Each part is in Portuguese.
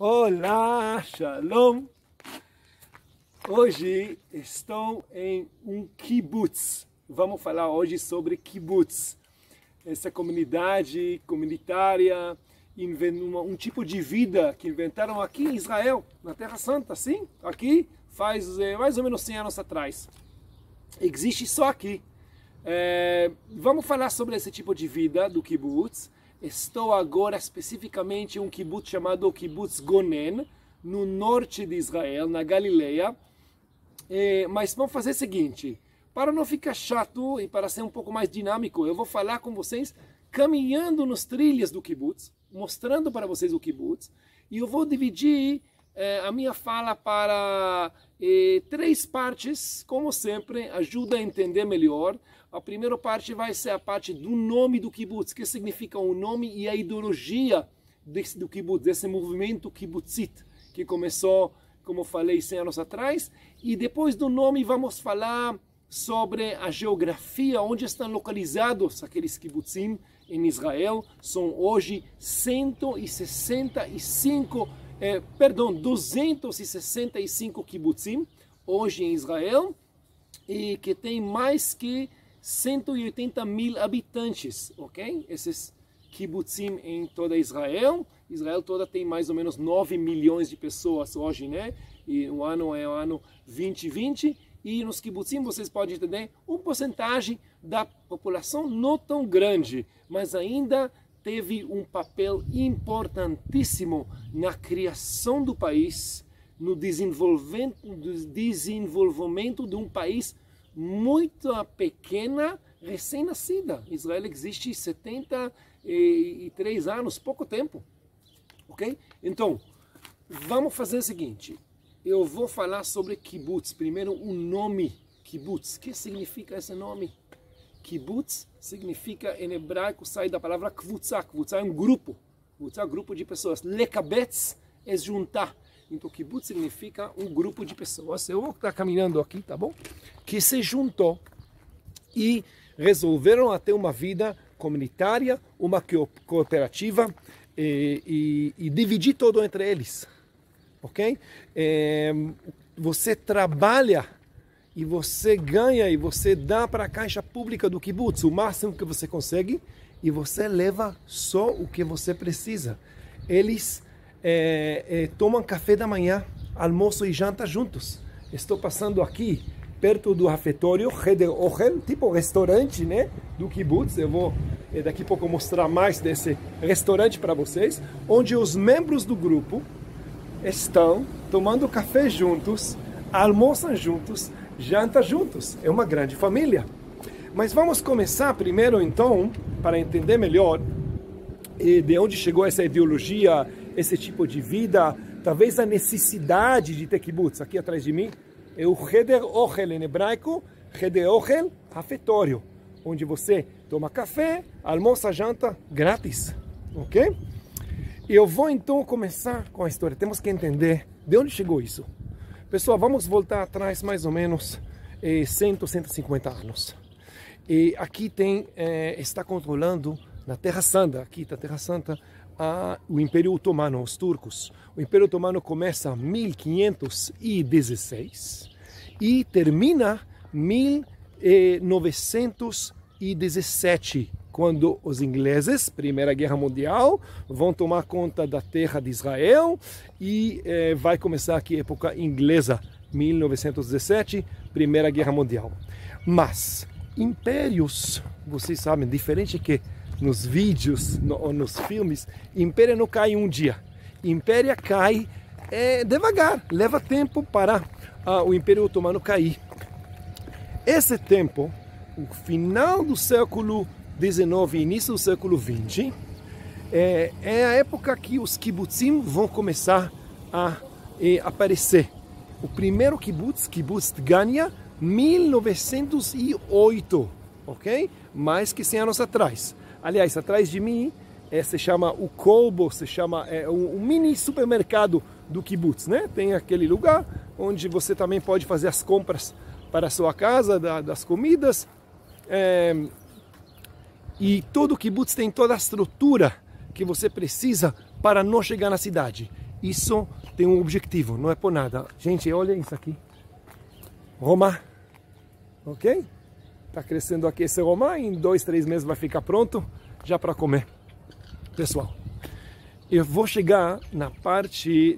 Olá, Shalom! Hoje estou em um kibbutz. Vamos falar hoje sobre kibbutz. Essa comunidade comunitária, um tipo de vida que inventaram aqui em Israel, na Terra Santa, sim? Aqui faz mais ou menos 100 anos atrás. Existe só aqui. Vamos falar sobre esse tipo de vida do kibbutz. Estou agora especificamente em um kibbutz chamado Kibbutz Gonen, no norte de Israel, na Galileia. Mas vamos fazer o seguinte, para não ficar chato e para ser um pouco mais dinâmico, eu vou falar com vocês caminhando nos trilhos do kibbutz, mostrando para vocês o kibbutz, e eu vou dividir a minha fala para 3 partes, como sempre, ajuda a entender melhor. A primeira parte vai ser a parte do nome do kibbutz, que significa o nome e a ideologia do kibbutz, desse movimento kibbutzit, que começou, como falei, 100 anos atrás. E depois do nome vamos falar sobre a geografia, onde estão localizados aqueles kibbutzim em Israel. São hoje 265 kibbutzim hoje em Israel, e que tem mais que 180 mil habitantes, ok? Esses kibbutzim em toda Israel. Israel toda tem mais ou menos 9 milhões de pessoas hoje, né? E o ano é o ano 2020. E nos kibbutzim vocês podem entender uma porcentagem da população não tão grande, mas ainda teve um papel importantíssimo na criação do país, no desenvolvimento de um país muito pequena, recém-nascida. Israel existe 73 anos, pouco tempo, ok? Então, vamos fazer o seguinte, eu vou falar sobre kibbutz. Primeiro, o nome kibbutz. O que significa esse nome? Kibbutz significa, em hebraico, sai da palavra kvutzah. Kvutzah é um grupo. Kvutzah é um grupo de pessoas. Lekabetz é juntar. Então, kibbutz significa um grupo de pessoas. Eu vou estar caminhando aqui, tá bom? Que se juntou e resolveram ter uma vida comunitária, uma cooperativa, e dividir tudo entre eles. Ok? Você trabalha e você ganha e você dá para a caixa pública do kibbutz o máximo que você consegue, e você leva só o que você precisa. Eles tomam café da manhã, almoço e janta juntos. Estou passando aqui perto do refeitório, Cheder Ochel, tipo restaurante, né, do kibbutz. Eu vou daqui a pouco mostrar mais desse restaurante para vocês, onde os membros do grupo estão tomando café juntos, almoçam juntos, jantam juntos. É uma grande família. Mas vamos começar primeiro, então, para entender melhor de onde chegou essa ideologia, esse tipo de vida, talvez a necessidade de ter kibbutz. Aqui atrás de mim é o Cheder Ochel em hebraico, Cheder Ochel, refeitório, onde você toma café, almoça, janta, grátis, ok? Eu vou então começar com a história. Temos que entender de onde chegou isso. Pessoal, vamos voltar atrás mais ou menos 150 anos. E aqui está controlando na Terra Santa, aqui na Terra Santa, o Império Otomano, os turcos. O Império Otomano começa em 1516 e termina em 1917, quando os ingleses, Primeira Guerra Mundial, vão tomar conta da terra de Israel, e vai começar aqui a época inglesa, 1917, Primeira Guerra Mundial. Mas impérios, vocês sabem, diferente que nos vídeos ou nos filmes, império não cai um dia. Império cai devagar, leva tempo para o Império Otomano cair. Esse tempo, o final do século XIX e início do século XX, é a época que os kibbutzim vão começar a aparecer. O primeiro kibbutz, Kibbutz Dgania, 1908, ok? Mais que 100 anos atrás. Aliás, atrás de mim se chama o Kolbo, se chama um mini supermercado do kibbutz, né? Tem aquele lugar onde você também pode fazer as compras para a sua casa, das comidas. E todo kibbutz tem toda a estrutura que você precisa para não chegar na cidade. Isso tem um objetivo, não é por nada. Gente, olha isso aqui. Romã. Ok? Está crescendo aqui esse romã, em 2, 3 meses vai ficar pronto já para comer. Pessoal, eu vou chegar na parte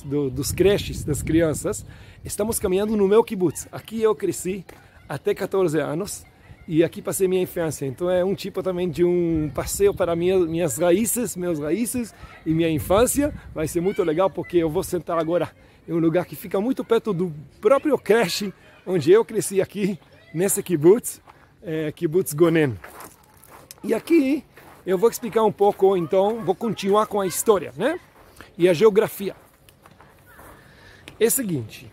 dos creches, das crianças. Estamos caminhando no meu kibbutz. Aqui eu cresci até 14 anos e aqui passei minha infância. Então é um tipo também de um passeio para minhas raízes, meus raízes e minha infância. Vai ser muito legal porque eu vou sentar agora em um lugar que fica muito perto do próprio creche onde eu cresci aqui, nesse kibbutz, kibbutz Gonen. E aqui eu vou explicar um pouco, então, vou continuar com a história, né? E a geografia. É o seguinte.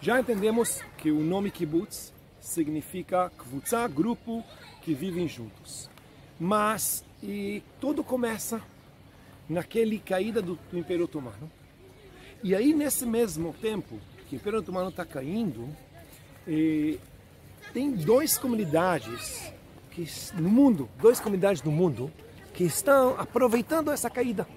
Já entendemos que o nome kibbutz significa kvutzá, grupo que vivem juntos. Mas tudo começa naquele caída do Império Otomano. E aí, nesse mesmo tempo que o Império Otomano está caindo, tem duas comunidades no mundo que estão aproveitando essa caída.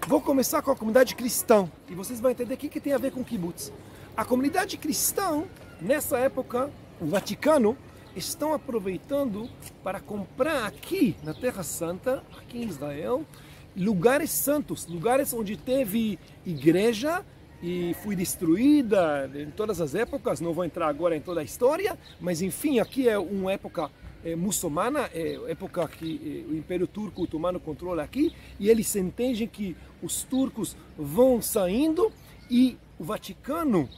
Vou começar com a comunidade cristã e vocês vão entender o que tem a ver com kibbutz. A comunidade cristã, nessa época, o Vaticano, estão aproveitando para comprar aqui na Terra Santa, aqui em Israel, lugares santos, lugares onde teve igreja e foi destruída em todas as épocas. Não vou entrar agora em toda a história, mas enfim, aqui é uma época muçulmana, época que o Império Turco Otomano controla aqui, e eles entendem que os turcos vão saindo e o Vaticano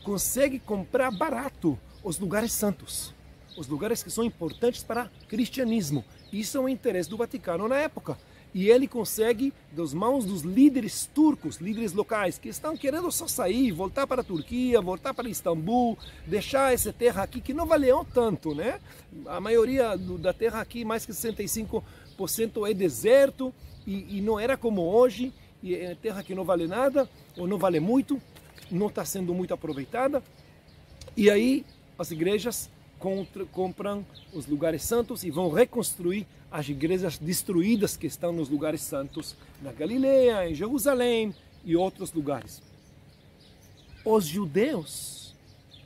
consegue comprar barato os lugares santos, os lugares que são importantes para o cristianismo. Isso é o interesse do Vaticano na época. E ele consegue, das mãos dos líderes turcos, líderes locais, que estão querendo só sair, voltar para a Turquia, voltar para Istambul, deixar essa terra aqui que não valeu tanto, né? A maioria da terra aqui, mais que 65% é deserto e não era como hoje, e é terra que não vale nada, ou não vale muito, não está sendo muito aproveitada. E aí as igrejas compram os lugares santos e vão reconstruir as igrejas destruídas que estão nos lugares santos, na Galileia, em Jerusalém e outros lugares. Os judeus,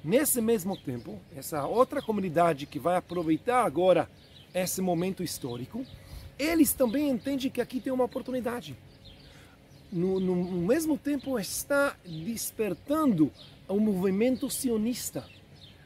nesse mesmo tempo, essa outra comunidade que vai aproveitar agora esse momento histórico, eles também entendem que aqui tem uma oportunidade. No mesmo tempo está despertando um movimento sionista.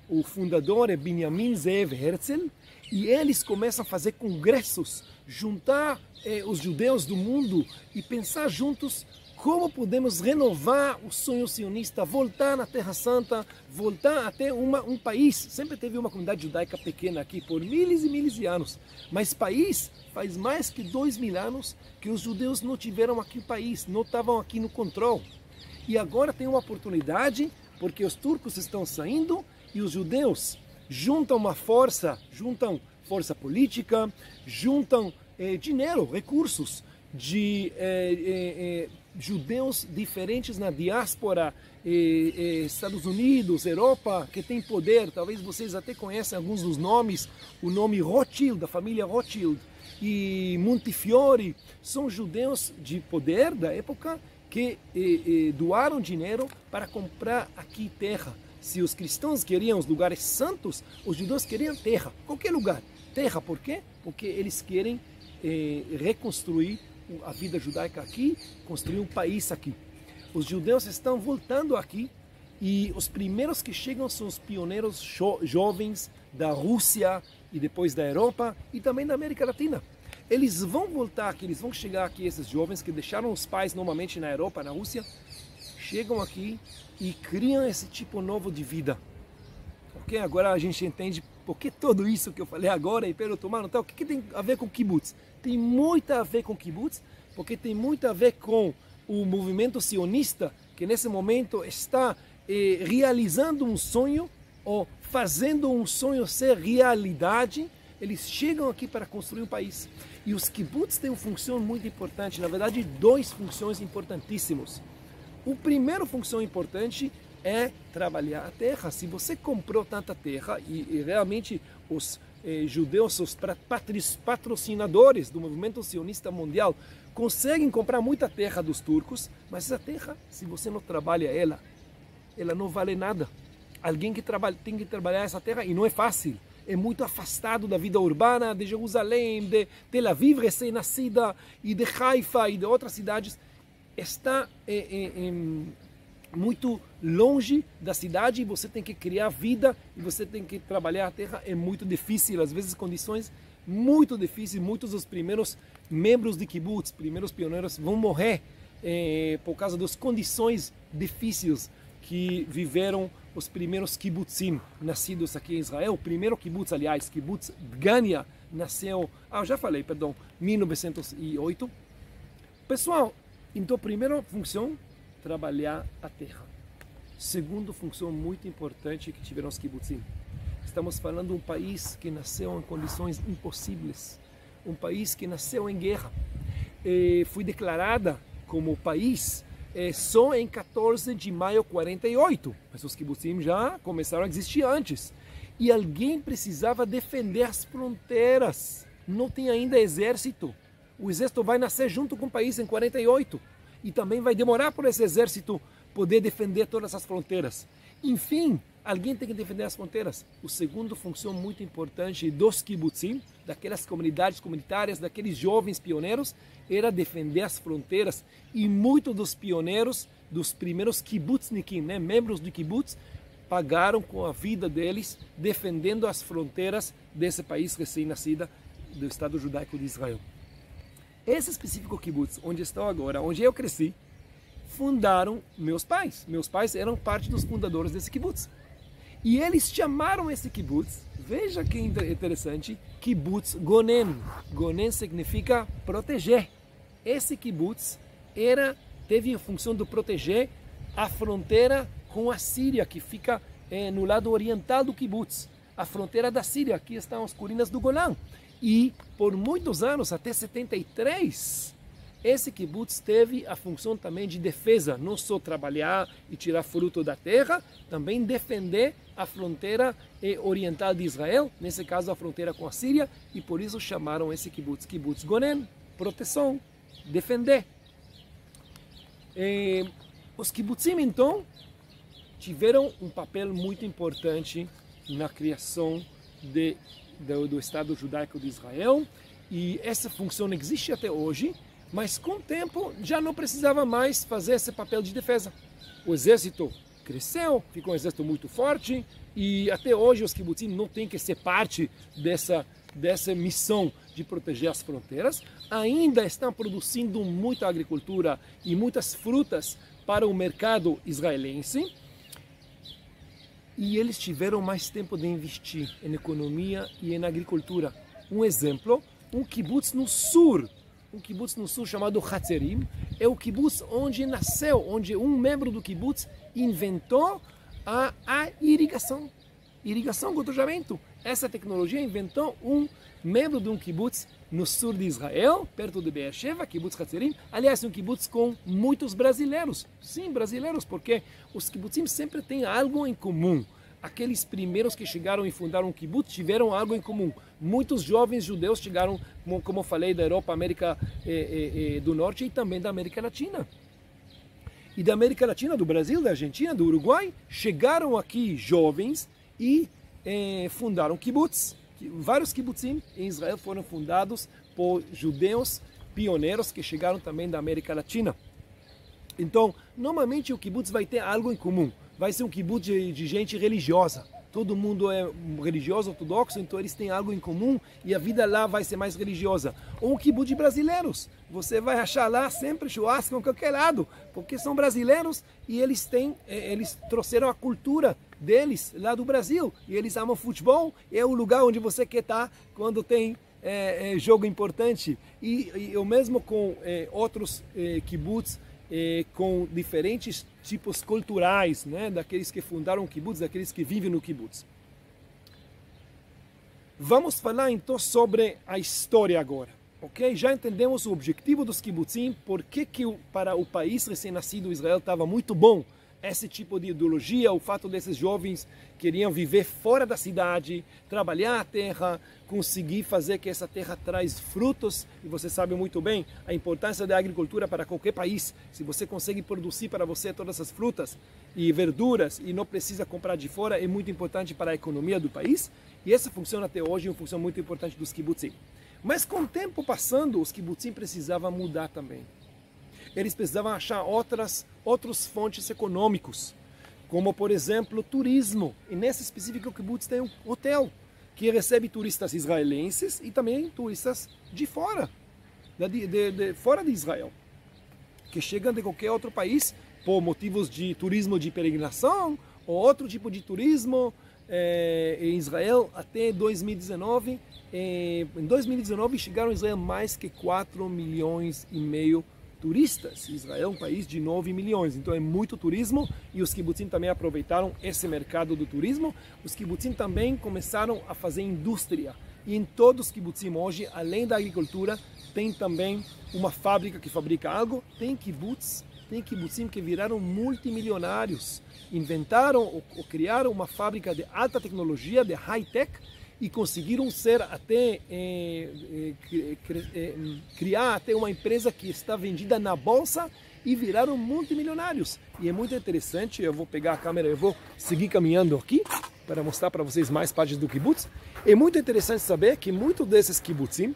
O fundador é Benjamin Zeev Herzl, e eles começam a fazer congressos, juntar os judeus do mundo e pensar juntos como podemos renovar o sonho sionista, voltar na Terra Santa, voltar até um país. Sempre teve uma comunidade judaica pequena aqui por miles e miles de anos, mas país faz mais que 2000 anos que os judeus não tiveram aqui o país, não estavam aqui no controle. E agora tem uma oportunidade, porque os turcos estão saindo e os judeus juntam força política, juntam dinheiro, recursos de judeus diferentes na diáspora, Estados Unidos, Europa, que tem poder. Talvez vocês até conhecem alguns dos nomes, o nome Rothschild, da família Rothschild, e Montefiore, são judeus de poder da época que doaram dinheiro para comprar aqui terra. Se os cristãos queriam os lugares santos, os judeus queriam terra, qualquer lugar. Terra, por quê? Porque eles querem reconstruir a vida judaica aqui, construir um país aqui. Os judeus estão voltando aqui e os primeiros que chegam são os pioneiros jovens da Rússia e depois da Europa e também da América Latina. Eles vão voltar aqui, eles vão chegar aqui, esses jovens que deixaram os pais normalmente na Europa, na Rússia, chegam aqui e criam esse tipo novo de vida. Ok? Agora a gente entende por que tudo isso que eu falei agora, Império Otomano, o que tem a ver com kibbutz? Tem muito a ver com kibbutz, porque tem muito a ver com o movimento sionista, que nesse momento está realizando um sonho, ou fazendo um sonho ser realidade. Eles chegam aqui para construir um país. E os kibbutz têm uma função muito importante, na verdade, duas funções importantíssimas. A primeira função importante é trabalhar a terra. Se você comprou tanta terra e realmente os judeus, os patrocinadores do movimento sionista mundial, conseguem comprar muita terra dos turcos, mas essa terra, se você não trabalha ela não vale nada. Alguém que tem que trabalhar essa terra e não é fácil. É muito afastado da vida urbana de Jerusalém, de Tel Aviv, recém-nascida, e de Haifa e de outras cidades. Está muito longe da cidade e você tem que criar vida e você tem que trabalhar a terra. É muito difícil, às vezes condições muito difíceis. Muitos dos primeiros membros de kibbutz, primeiros pioneiros, vão morrer por causa das condições difíceis que viveram os primeiros kibbutzim nascidos aqui em Israel. O primeiro kibbutz, aliás, kibbutz Dgania, nasceu, já falei, perdão, 1908. Pessoal, então, primeira função, trabalhar a terra. Segunda função muito importante que tiveram os kibbutzim. Estamos falando de um país que nasceu em condições impossíveis. Um país que nasceu em guerra. Foi declarada como país só em 14 de maio de 48. Mas os kibbutzim já começaram a existir antes. E alguém precisava defender as fronteiras. Não tem ainda exército. O exército vai nascer junto com o país em 48. E também vai demorar por esse exército poder defender todas as fronteiras. Enfim, alguém tem que defender as fronteiras. A segunda função muito importante dos kibbutzim, daquelas comunidades comunitárias, daqueles jovens pioneiros, era defender as fronteiras. E muitos dos pioneiros, dos primeiros kibbutznikim, membros do kibbutz, pagaram com a vida deles, defendendo as fronteiras desse país recém-nascido do Estado Judaico de Israel. Esse específico kibbutz, onde estou agora, onde eu cresci, fundaram meus pais. Meus pais eram parte dos fundadores desse kibbutz. E eles chamaram esse kibbutz, veja que interessante, kibbutz Gonen. Gonen significa proteger. Esse kibbutz teve a função de proteger a fronteira com a Síria, que fica no lado oriental do kibbutz. A fronteira da Síria, aqui estão as colinas do Golã. E por muitos anos, até 73, esse kibbutz teve a função também de defesa, não só trabalhar e tirar fruto da terra, também defender a fronteira oriental de Israel, nesse caso a fronteira com a Síria, e por isso chamaram esse kibbutz, kibbutz Gonen, proteção, defender. Os kibbutzim, então, tiveram um papel muito importante na criação do Estado Judaico de Israel, e essa função existe até hoje, mas com o tempo já não precisava mais fazer esse papel de defesa. O exército cresceu, ficou um exército muito forte, e até hoje os kibbutzim não têm que ser parte dessa missão de proteger as fronteiras. Ainda estão produzindo muita agricultura e muitas frutas para o mercado israelense. E eles tiveram mais tempo de investir em economia e em agricultura. Um exemplo, um kibbutz no sul chamado Hatzerim, é o kibbutz onde nasceu, onde um membro do kibbutz inventou a irrigação. Irrigação, gotejamento. Essa tecnologia inventou um membro de um kibbutz no sul de Israel, perto de Beersheba, kibbutz Hatzerim. Aliás, um kibbutz com muitos brasileiros. Sim, brasileiros, porque os kibbutzim sempre têm algo em comum. Aqueles primeiros que chegaram e fundaram o kibbutz tiveram algo em comum. Muitos jovens judeus chegaram, como eu falei, da Europa, América do Norte e também da América Latina. E da América Latina, do Brasil, da Argentina, do Uruguai, chegaram aqui jovens e fundaram kibbutz. Vários kibbutzim em Israel foram fundados por judeus pioneiros que chegaram também da América Latina. Então, normalmente o kibbutz vai ter algo em comum. Vai ser um kibbutz de gente religiosa. Todo mundo é religioso, ortodoxo, então eles têm algo em comum e a vida lá vai ser mais religiosa. Ou um kibbutz de brasileiros. Você vai achar lá sempre churrasco em qualquer lado, porque são brasileiros e eles trouxeram a cultura deles lá do Brasil. E eles amam futebol, é o lugar onde você quer estar quando tem jogo importante. E o mesmo com outros kibbutz, com diferentes tipos culturais, né, daqueles que fundaram o kibbutz, daqueles que vivem no kibbutz. Vamos falar então sobre a história agora, ok? Já entendemos o objetivo dos kibbutzim, por que para o país recém-nascido Israel estava muito bom esse tipo de ideologia, o fato desses jovens queriam viver fora da cidade, trabalhar a terra, conseguir fazer que essa terra traz frutos. E você sabe muito bem a importância da agricultura para qualquer país. Se você consegue produzir para você todas essas frutas e verduras e não precisa comprar de fora, é muito importante para a economia do país. E essa funciona até hoje, uma função muito importante dos kibbutzim. Mas com o tempo passando, os kibbutzim precisavam mudar também. Eles precisavam achar outras fontes econômicos, como por exemplo turismo. E nesse específico kibbutz tem um hotel que recebe turistas israelenses e também turistas de fora, fora de Israel, que chegam de qualquer outro país por motivos de turismo de peregrinação ou outro tipo de turismo. Em Israel até 2019. Em 2019 chegaram a Israel mais que 4,5 milhões turistas. Israel é um país de 9 milhões, então é muito turismo e os kibbutzim também aproveitaram esse mercado do turismo. Os kibbutzim também começaram a fazer indústria e em todos os kibbutzim hoje, além da agricultura, tem também uma fábrica que fabrica algo. Tem kibbutzim que viraram multimilionários, inventaram ou criaram uma fábrica de alta tecnologia, de high-tech, e conseguiram ser até criar até uma empresa que está vendida na bolsa e viraram multimilionários. E é muito interessante, eu vou pegar a câmera, eu vou seguir caminhando aqui para mostrar para vocês mais partes do kibbutz. É muito interessante saber que muitos desses kibbutzim,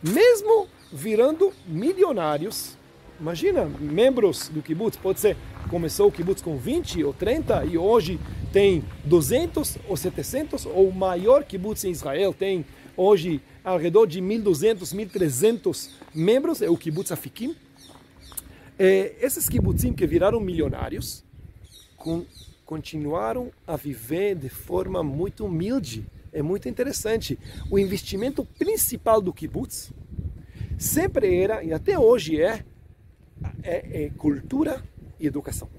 mesmo virando milionários, imagina, membros do kibbutz, pode ser, começou o kibbutz com 20 ou 30 e hoje tem 200 ou 700, ou o maior kibbutz em Israel tem hoje ao redor de 1.200, 1.300 membros, é o kibbutz Afikim. Esses kibbutzim que viraram milionários continuaram a viver de forma muito humilde. É muito interessante. O investimento principal do kibbutz sempre era, e até hoje é cultura e educação.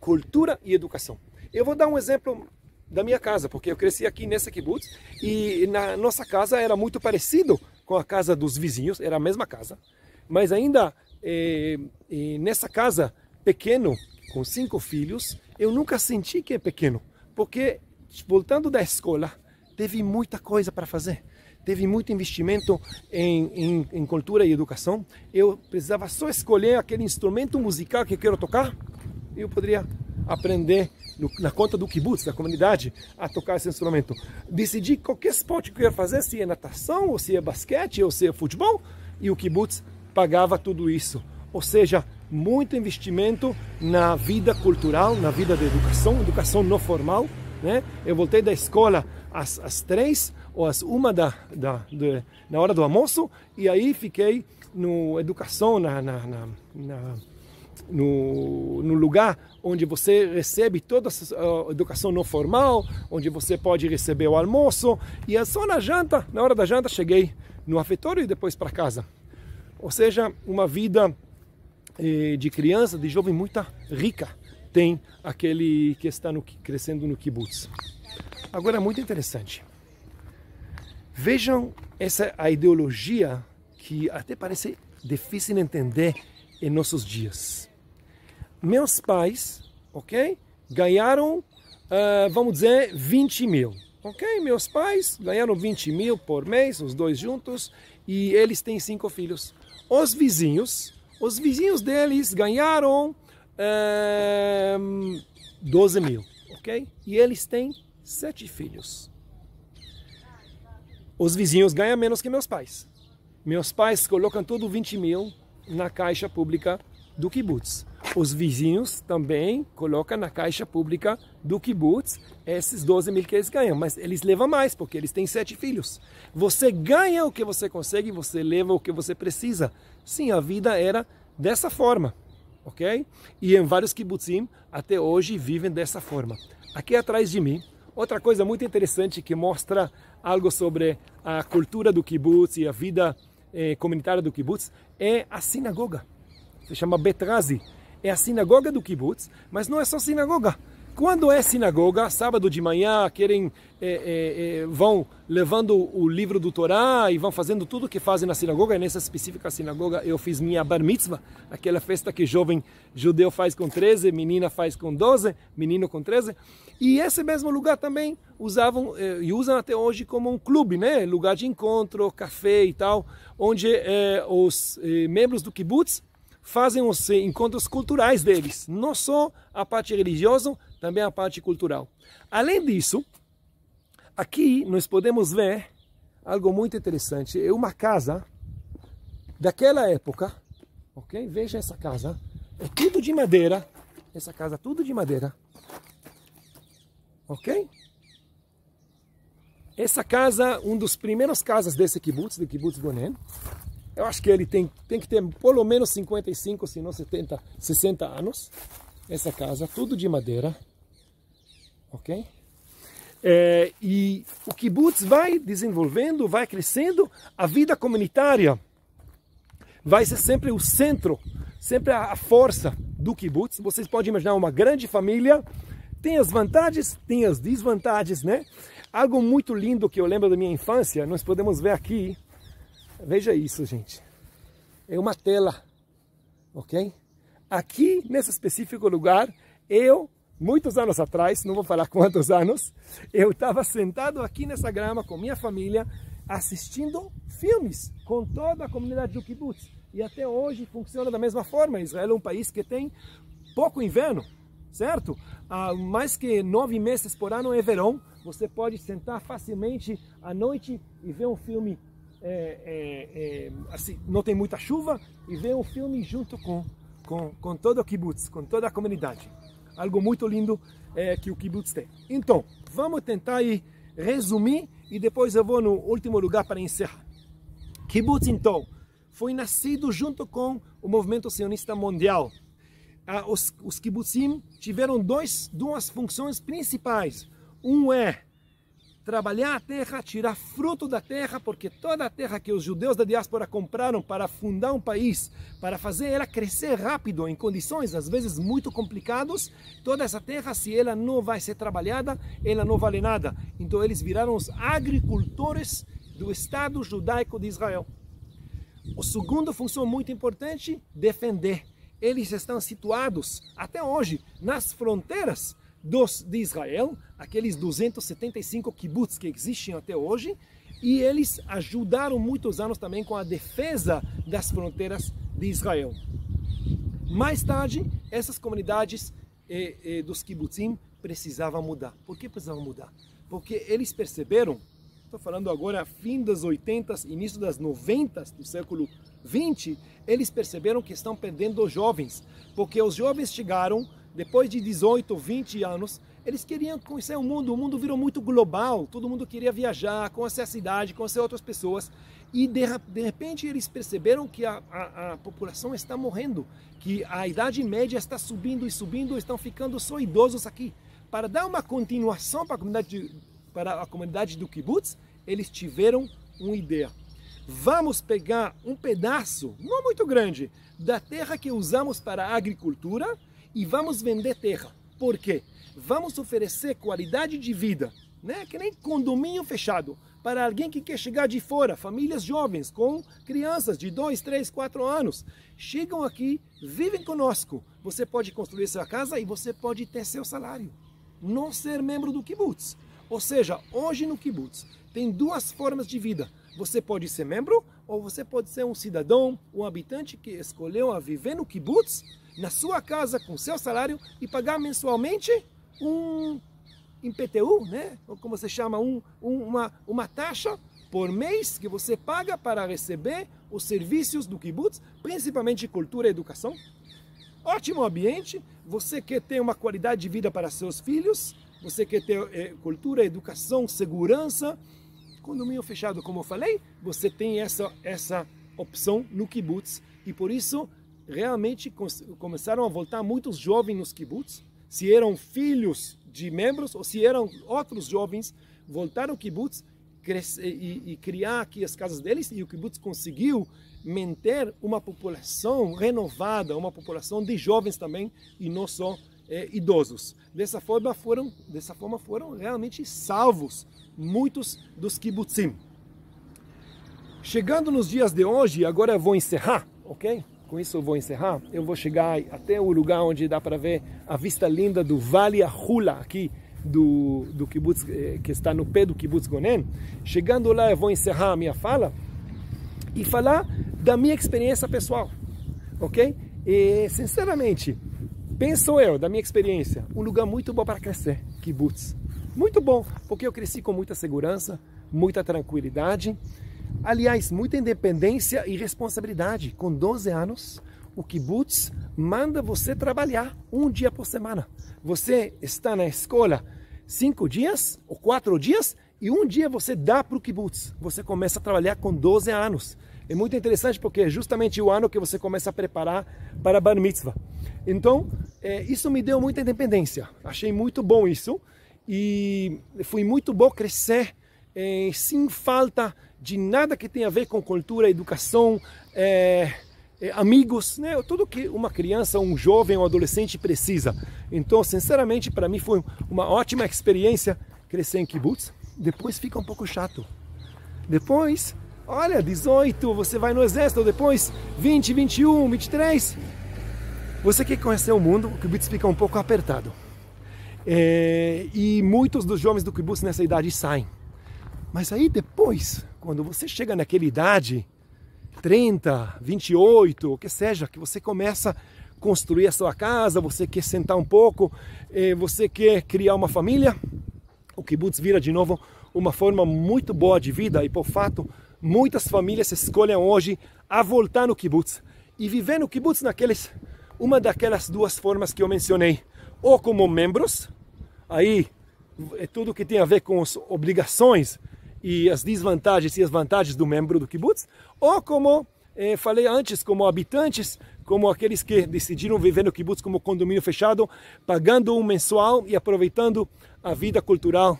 Cultura e educação. Eu vou dar um exemplo da minha casa, porque eu cresci aqui nessa kibbutz e na nossa casa era muito parecido com a casa dos vizinhos, era a mesma casa, mas ainda nessa casa pequeno, com 5 filhos, eu nunca senti que é pequeno, porque voltando da escola, teve muita coisa para fazer. Teve muito investimento em cultura e educação. Eu precisava só escolher aquele instrumento musical que eu quero tocar e eu poderia aprender na conta do kibbutz, da comunidade, a tocar esse instrumento. Decidi qualquer esporte que eu ia fazer, se é natação, ou se é basquete, ou se é futebol, e o kibbutz pagava tudo isso. Ou seja, muito investimento na vida cultural, na vida da educação não formal, né? Eu voltei da escola às 3 ou às 1 na hora do almoço, e aí fiquei no educação, no lugar onde você recebe toda a educação não formal, onde você pode receber o almoço, e é só na janta, na hora da janta, cheguei no refeitório e depois para casa. Ou seja, uma vida de criança, de jovem muito rica, tem aquele que está crescendo no kibbutz. Agora, é muito interessante. Vejam a ideologia que até parece difícil de entender em nossos dias. Meus pais, ok, ganharam, vamos dizer, 20 mil. Ok, meus pais ganharam 20 mil por mês, os dois juntos, e eles têm 5 filhos. Os vizinhos deles ganharam 12 mil, ok? E eles têm 7 filhos. Os vizinhos ganham menos que meus pais. Meus pais colocam tudo 20 mil na caixa pública do kibbutz. Os vizinhos também colocam na caixa pública do kibbutz esses 12 mil que eles ganham, mas eles levam mais, porque eles têm 7 filhos. Você ganha o que você consegue, você leva o que você precisa. Sim, a vida era dessa forma, ok? E em vários kibbutzim, até hoje, vivem dessa forma. Aqui atrás de mim, outra coisa muito interessante que mostra algo sobre a cultura do kibbutz e a vida comunitária do kibbutz é a sinagoga. Se chama Bet Razi. É a sinagoga do kibbutz, mas não é só sinagoga. quando é sinagoga, sábado de manhã, vão levando o livro do Torá e vão fazendo tudo o que fazem na sinagoga. E nessa específica sinagoga eu fiz minha bar mitzvah, aquela festa que jovem judeu faz com 13, menina faz com 12, menino com 13. E esse mesmo lugar também usavam e usam até hoje como um clube, né? Lugar de encontro, café e tal, onde os membros do kibbutz fazem os encontros culturais deles, não só a parte religiosa, também a parte cultural. Além disso, aqui nós podemos ver algo muito interessante. É uma casa daquela época, ok? Veja essa casa, é tudo de madeira, essa casa tudo de madeira, ok? Essa casa, um dos primeiros casas desse kibbutz, do kibbutz Gonen. Eu acho que ele tem que ter pelo menos 55, se não 70, 60 anos. Essa casa, tudo de madeira. Ok? E o kibbutz vai desenvolvendo, vai crescendo. A vida comunitária vai ser sempre o centro, sempre a força do kibbutz. Vocês podem imaginar uma grande família. Tem as vantagens, tem as desvantagens, né? Algo muito lindo que eu lembro da minha infância, nós podemos ver aqui. Veja isso, gente. É uma tela, ok? Aqui, nesse específico lugar, muitos anos atrás, não vou falar quantos anos, eu estava sentado aqui nessa grama com minha família, assistindo filmes com toda a comunidade do kibbutz. E até hoje funciona da mesma forma. Israel é um país que tem pouco inverno, certo? Mais que 9 meses por ano é verão. Você pode sentar facilmente à noite e ver um filme assim, não tem muita chuva, e ver um filme junto com todo o kibbutz, com toda a comunidade. Algo muito lindo que o kibbutz tem. Então, vamos tentar aí resumir e depois eu vou no último lugar para encerrar. Kibbutz, então, foi nascido junto com o movimento sionista mundial. Os kibbutzim tiveram duas funções principais. Um é trabalhar a terra, tirar fruto da terra, porque toda a terra que os judeus da diáspora compraram para fundar um país, para fazer ela crescer rápido, em condições às vezes muito complicadas, toda essa terra, se ela não vai ser trabalhada, ela não vale nada. Então eles viraram os agricultores do Estado judaico de Israel. A segunda função muito importante, defender. Eles estão situados, até hoje, nas fronteiras de Israel, aqueles 275 kibbutz que existem até hoje, e eles ajudaram muitos anos também com a defesa das fronteiras de Israel. Mais tarde, essas comunidades dos kibbutzim precisavam mudar. Por que precisavam mudar? Porque eles perceberam, estou falando agora fim dos 80s, início das 90s do século 20, eles perceberam que estão perdendo os jovens, porque os jovens chegaram depois de 18, 20 anos, eles queriam conhecer o mundo virou muito global, todo mundo queria viajar, conhecer a cidade, conhecer outras pessoas, e de repente eles perceberam que a população está morrendo, que a idade média está subindo e subindo, estão ficando só idosos aqui. Para dar uma continuação para a comunidade do kibbutz, eles tiveram uma ideia. Vamos pegar um pedaço, não muito grande, da terra que usamos para a agricultura, e vamos vender terra. Por quê? Vamos oferecer qualidade de vida, né? Que nem condomínio fechado, para alguém que quer chegar de fora, famílias jovens com crianças de 2, 3, 4 anos. Chegam aqui, vivem conosco. Você pode construir sua casa e você pode ter seu salário. Não ser membro do kibbutz. Ou seja, hoje no kibbutz tem duas formas de vida. Você pode ser membro ou você pode ser um cidadão, um habitante que escolheu a viver no kibbutz, na sua casa, com seu salário, e pagar mensalmente um IPTU, né? Ou como se chama, uma taxa por mês que você paga para receber os serviços do kibbutz, principalmente cultura e educação. Ótimo ambiente, você quer ter uma qualidade de vida para seus filhos, você quer ter cultura, educação, segurança. Condomínio fechado, como eu falei, você tem essa opção no kibbutz, e por isso realmente começaram a voltar muitos jovens nos kibbutz. Se eram filhos de membros ou se eram outros jovens, voltaram ao kibbutz e criar aqui as casas deles, e o kibbutz conseguiu manter uma população renovada, uma população de jovens também, e não só idosos. Dessa forma foram realmente salvos muitos dos kibbutzim. Chegando nos dias de hoje, agora eu vou encerrar, ok? Com isso eu vou encerrar. Eu vou chegar até o lugar onde dá para ver a vista linda do Vale Ahula, aqui do kibbutz, que está no pé do kibbutz Gonen. Chegando lá eu vou encerrar a minha fala e falar da minha experiência pessoal, ok? E sinceramente, penso eu, da minha experiência, um lugar muito bom para crescer, kibbutz. Muito bom, porque eu cresci com muita segurança, muita tranquilidade, aliás, muita independência e responsabilidade. Com 12 anos, o kibbutz manda você trabalhar um dia por semana. Você está na escola 5 dias ou 4 dias e um dia você dá para o kibbutz. Você começa a trabalhar com 12 anos. É muito interessante porque é justamente o ano que você começa a preparar para a Bar Mitzvah. Então, isso me deu muita independência. Achei muito bom isso. E foi muito bom crescer sem falta de nada que tenha a ver com cultura, educação, amigos, né? Tudo que uma criança, um jovem, um adolescente precisa. Então, sinceramente, para mim foi uma ótima experiência crescer em kibbutz. Depois fica um pouco chato. Depois, olha, 18, você vai no exército, depois 20, 21, 23. Você quer conhecer o mundo, o kibbutz fica um pouco apertado. E muitos dos jovens do kibbutz nessa idade saem. Mas aí depois, quando você chega naquela idade, 30, 28, o que seja, que você começa a construir a sua casa, você quer sentar um pouco, você quer criar uma família, o kibbutz vira de novo uma forma muito boa de vida e, por fato, muitas famílias escolhem hoje a voltar no kibbutz e viver no kibbutz uma daquelas duas formas que eu mencionei, ou como membros, aí é tudo que tem a ver com as obrigações e as desvantagens e as vantagens do membro do kibbutz, ou como falei antes, como habitantes, como aqueles que decidiram viver no kibbutz como condomínio fechado, pagando um mensual e aproveitando a vida cultural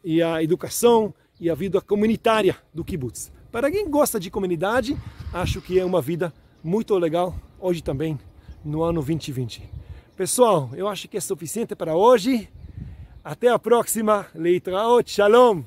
e a educação e a vida comunitária do kibbutz. Para quem gosta de comunidade, acho que é uma vida muito legal hoje também, no ano 2020. Pessoal, eu acho que é suficiente para hoje. Até a próxima. Leitraot, shalom!